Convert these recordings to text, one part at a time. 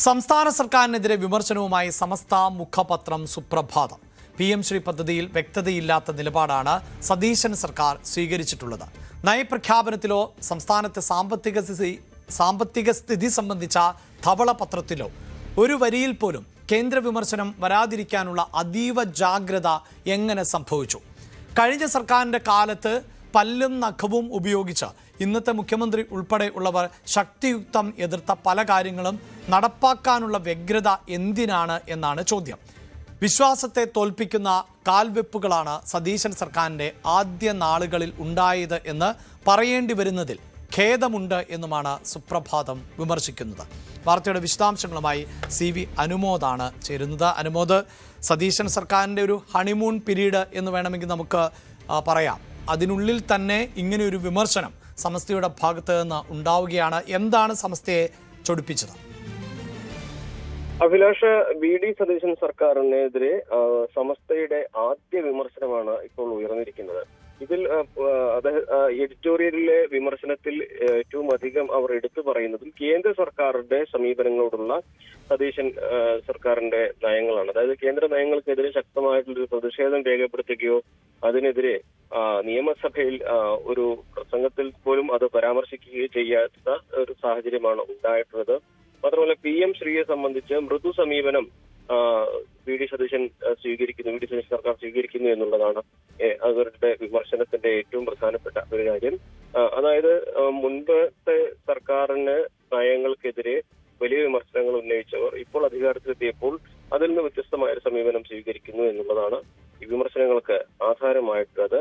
സംസ്ഥാന സർക്കാരിനെതിരെ വിമർശനവുമായി സമസ്ത മുഖപത്രം സുപ്രഭാതം. PM ശ്രീ പദ്ധതിയിൽ വ്യക്തതയില്ലാത്ത നിലപാടാണ് സതീശൻ സർക്കാർ സ്വീകരിച്ചിട്ടുള്ളത്. നയപ്രഖ്യാപനത്തിലോ സംസ്ഥാനത്തെ സാമ്പത്തിക സ്ഥിതി സംബന്ധിച്ച ധവളപത്രത്തിലോ ഒരു വരിയിൽ പോലും കേന്ദ്ര വിമർശനം വരാതിരിക്കാനുള്ള അതീവ ജാഗ്രത എങ്ങനെ സംഭവിച്ചു? കഴിഞ്ഞ സർക്കാരിൻ്റെ കാലത്ത് പല്ലും നഖവും ഉപയോഗിച്ച് ഇന്നത്തെ മുഖ്യമന്ത്രി ഉൾപ്പെടെ ഉള്ളവർ ശക്തിയുക്തം എതിർത്ത പല കാര്യങ്ങളും നടപ്പാക്കാനുള്ള വ്യഗ്രത എന്തിനാണ് എന്നാണ് ചോദ്യം. വിശ്വാസത്തെ തോൽപ്പിക്കുന്ന കാൽവെപ്പുകളാണ് സതീശൻ സർക്കാരിൻ്റെ ആദ്യ നാളുകളിൽ ഉണ്ടായത് എന്ന് പറയേണ്ടി വരുന്നതിൽ ഖേദമുണ്ട് എന്നുമാണ് സുപ്രഭാതം വിമർശിക്കുന്നത്. വാർത്തയുടെ വിശദാംശങ്ങളുമായി CV അനുമോദാണ് ചേരുന്നത്. അനുമോദ്, സതീശൻ സർക്കാരിൻ്റെ ഒരു ഹണിമൂൺ പീരീഡ് എന്ന് വേണമെങ്കിൽ നമുക്ക് പറയാം. അതിനുള്ളിൽ തന്നെ ഇങ്ങനെയൊരു വിമർശനം സമസ്തയുടെ ഭാഗത്ത് നിന്ന് ഉണ്ടാവുകയാണ്. എന്താണ് സമസ്തയെ ചൊടിപ്പിച്ചത്? അഭിലാഷ്, VD സതീശൻ സർക്കാരിനെതിരെ സമസ്തയുടെ ആദ്യ വിമർശനമാണ് ഇപ്പോൾ ഉയർന്നിരിക്കുന്നത്. ഇതിൽ എഡിറ്റോറിയലിലെ വിമർശനത്തിൽ ഏറ്റവും അധികം അവർ എടുത്തു പറയുന്നതും കേന്ദ്ര സർക്കാരിന്റെ സമീപനങ്ങളോടുള്ള സതീശൻ സർക്കാരിന്റെ നയങ്ങളാണ്. അതായത് കേന്ദ്ര നയങ്ങൾക്കെതിരെ ശക്തമായിട്ടുള്ളൊരു പ്രതിഷേധം രേഖപ്പെടുത്തുകയോ അതിനെതിരെ നിയമസഭയിൽ ഒരു പ്രസംഗത്തിൽ പോലും അത് പരാമർശിക്കുകയോ ചെയ്യാത്ത ഒരു സാഹചര്യമാണ് ഉണ്ടായിട്ടുള്ളത്. മാത്രമല്ല PM ശ്രീയെ സംബന്ധിച്ച് മൃദു സമീപനം VD സതീശൻ സർക്കാർ സ്വീകരിക്കുന്നു എന്നുള്ളതാണ് അവരുടെ വിമർശനത്തിന്റെ ഏറ്റവും പ്രധാനപ്പെട്ട ഒരു കാര്യം. അതായത് മുൻപത്തെ സർക്കാരിന് നയങ്ങൾക്കെതിരെ വലിയ വിമർശനങ്ങൾ ഉന്നയിച്ചവർ ഇപ്പോൾ അധികാരത്തിലെത്തിയപ്പോൾ അതിൽ നിന്ന് വ്യത്യസ്തമായ ഒരു സമീപനം സ്വീകരിക്കുന്നു എന്നുള്ളതാണ് ഈ വിമർശനങ്ങൾക്ക് ആധാരമായിട്ടുള്ളത്.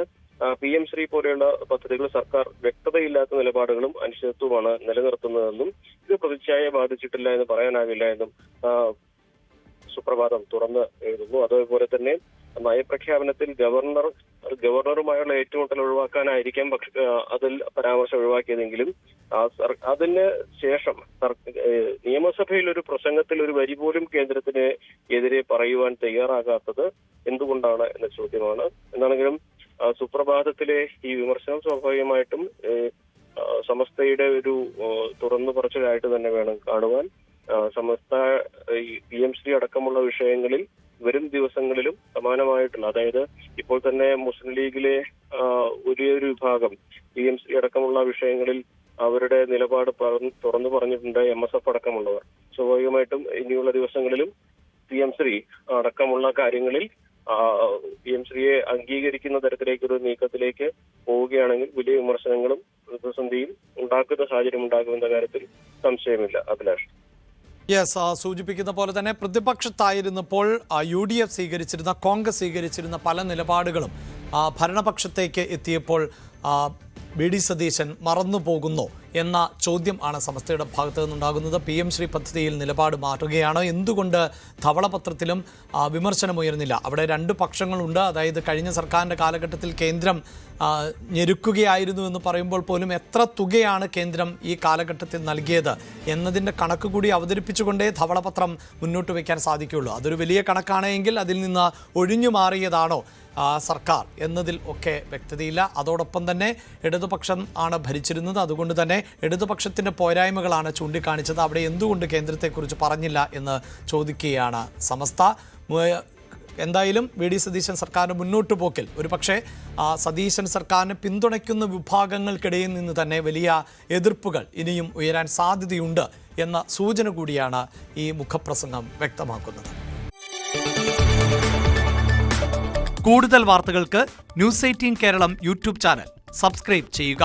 PM ശ്രീ പോലെയുള്ള പദ്ധതികൾ സർക്കാർ വ്യക്തതയില്ലാത്ത നിലപാടുകളും അനിശ്ചിതത്വമാണ് നിലനിർത്തുന്നതെന്നും ഇത് പ്രതിച്ഛായയെ ബാധിച്ചിട്ടില്ല എന്ന് പറയാനാകില്ല എന്നും സുപ്രഭാതം തുറന്ന് എഴുതുന്നു. അതേപോലെ തന്നെ നയപ്രഖ്യാപനത്തിൽ ഗവർണറുമായുള്ള ഏറ്റുമുട്ടൽ ഒഴിവാക്കാനായിരിക്കാം അതിൽ പരാമർശം ഒഴിവാക്കിയതെങ്കിലും അതിന് ശേഷം നിയമസഭയിൽ ഒരു പ്രസംഗത്തിൽ ഒരു വരി പോലും കേന്ദ്രത്തിന് എതിരെ പറയുവാൻ തയ്യാറാകാത്തത് എന്തുകൊണ്ടാണ് എന്ന ചോദ്യമാണ്. എന്താണെങ്കിലും സുപ്രഭാതത്തിലെ ഈ വിമർശനം സ്വാഭാവികമായിട്ടും സമസ്തയുടെ ഒരു തുറന്നു പറച്ചിലായിട്ട് തന്നെ വേണം കാണുവാൻ. സമസ്ത PM ശ്രീ അടക്കമുള്ള വിഷയങ്ങളിൽ വരും ദിവസങ്ങളിലും സമാനമായിട്ടുള്ള, അതായത് ഇപ്പോൾ തന്നെ മുസ്ലിം ലീഗിലെ ഒരു വിഭാഗം PM ശ്രീ അടക്കമുള്ള വിഷയങ്ങളിൽ അവരുടെ നിലപാട് തുറന്നു പറഞ്ഞിട്ടുണ്ട്. MSF അടക്കമുള്ളവർ സ്വാഭാവികമായിട്ടും ഇനിയുള്ള ദിവസങ്ങളിലും PM ശ്രീ അടക്കമുള്ള കാര്യങ്ങളിൽ PM ശ്രീയെ അംഗീകരിക്കുന്ന തരത്തിലേക്കൊരു നീക്കത്തിലേക്ക് പോവുകയാണെങ്കിൽ വലിയ വിമർശനങ്ങളും പ്രതിസന്ധിയും ഉണ്ടാക്കുന്ന സാഹചര്യം ഉണ്ടാകുമെന്ന കാര്യത്തിൽ സംശയമില്ല. അഭിലാഷ്, സൂചിപ്പിക്കുന്ന പോലെ തന്നെ പ്രതിപക്ഷത്തായിരുന്നപ്പോൾ UDF സ്വീകരിച്ചിരുന്ന, കോൺഗ്രസ് സ്വീകരിച്ചിരുന്ന പല നിലപാടുകളും ഭരണപക്ഷത്തേക്ക് എത്തിയപ്പോൾ VD സതീശൻ മറന്നുപോകുന്നു എന്ന ചോദ്യം ആണ് സമസ്തയുടെ ഭാഗത്തു നിന്നുണ്ടാകുന്നത്. PM ശ്രീ പദ്ധതിയിൽ നിലപാട് മാറ്റുകയാണ്. എന്തുകൊണ്ട് ധവളപത്രത്തിലും വിമർശനമുയർന്നില്ല? അവിടെ രണ്ട് പക്ഷങ്ങളുണ്ട്. അതായത് കഴിഞ്ഞ സർക്കാരിൻ്റെ കാലഘട്ടത്തിൽ കേന്ദ്രം ഞെരുക്കുകയായിരുന്നു എന്ന് പറയുമ്പോൾ പോലും എത്ര തുകയാണ് കേന്ദ്രം ഈ കാലഘട്ടത്തിൽ നൽകിയത് എന്നതിൻ്റെ കണക്ക് കൂടി അവതരിപ്പിച്ചുകൊണ്ടേ ധവളപത്രം മുന്നോട്ട് വയ്ക്കാൻ സാധിക്കുകയുള്ളൂ. അതൊരു വലിയ കണക്കാണെങ്കിൽ അതിൽ നിന്ന് ഒഴിഞ്ഞു മാറിയതാണോ സർക്കാർ എന്നതിൽ ഒക്കെ വ്യക്തതയില്ല. അതോടൊപ്പം തന്നെ ഇടതുപക്ഷം ആണ് ഭരിച്ചിരുന്നത്. അതുകൊണ്ട് തന്നെ ഇടതുപക്ഷത്തിൻ്റെ പോരായ്മകളാണ് ചൂണ്ടിക്കാണിച്ചത്. അവിടെ എന്തുകൊണ്ട് കേന്ദ്രത്തെക്കുറിച്ച് പറഞ്ഞില്ല എന്ന് ചോദിക്കുകയാണ് സമസ്ത. എന്തായാലും VD സതീശൻ സർക്കാരിൻ്റെ മുന്നോട്ട് പോക്കിൽ ഒരു പക്ഷേ സതീശൻ സർക്കാരിനെ പിന്തുണയ്ക്കുന്ന വിഭാഗങ്ങൾക്കിടയിൽ നിന്ന് തന്നെ വലിയ എതിർപ്പുകൾ ഇനിയും ഉയരാൻ സാധ്യതയുണ്ട് എന്ന സൂചന കൂടിയാണ് ഈ മുഖപ്രസംഗം വ്യക്തമാക്കുന്നത്. കൂടുതൽ വാർത്തകൾക്ക് News 18 Keralam YouTube channel subscribe ചെയ്യുക.